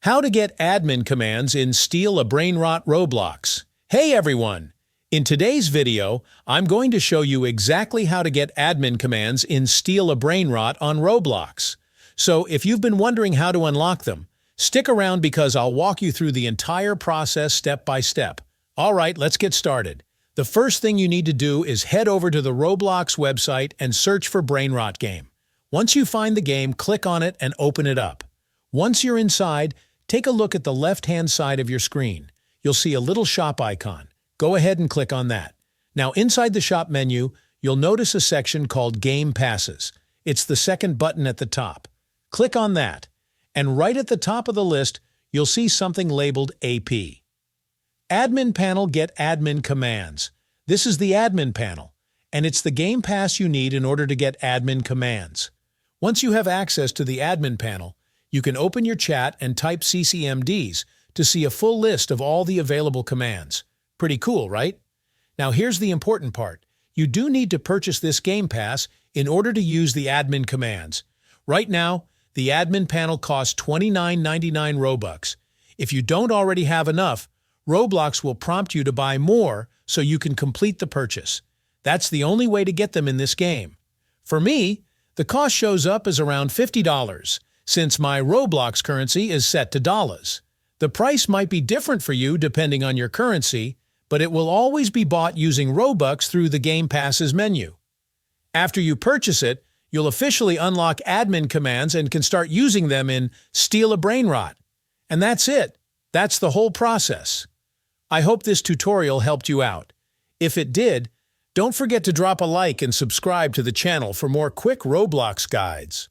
How to get admin commands in Steal a Brainrot Roblox. Hey everyone! In today's video, I'm going to show you exactly how to get admin commands in Steal a Brainrot on Roblox. So if you've been wondering how to unlock them, stick around because I'll walk you through the entire process step by step. Alright, let's get started. The first thing you need to do is head over to the Roblox website and search for Brainrot game. Once you find the game, click on it and open it up. Once you're inside, take a look at the left-hand side of your screen. You'll see a little shop icon. Go ahead and click on that. Now inside the shop menu, you'll notice a section called Game Passes. It's the second button at the top. Click on that, and right at the top of the list, you'll see something labeled AP. Admin Panel Get Admin Commands. This is the admin panel, and it's the game pass you need in order to get admin commands. Once you have access to the admin panel, you can open your chat and type CCMDs to see a full list of all the available commands. Pretty cool, right? Now here's the important part. You do need to purchase this game pass in order to use the admin commands. Right now, the admin panel costs $29.99 Robux. If you don't already have enough, Roblox will prompt you to buy more so you can complete the purchase. That's the only way to get them in this game. For me, the cost shows up as around $50, since my Roblox currency is set to dollars. The price might be different for you depending on your currency, but it will always be bought using Robux through the Game Passes menu. After you purchase it, you'll officially unlock admin commands and can start using them in Steal a Brainrot. And that's it. That's the whole process. I hope this tutorial helped you out. If it did, don't forget to drop a like and subscribe to the channel for more quick Roblox guides.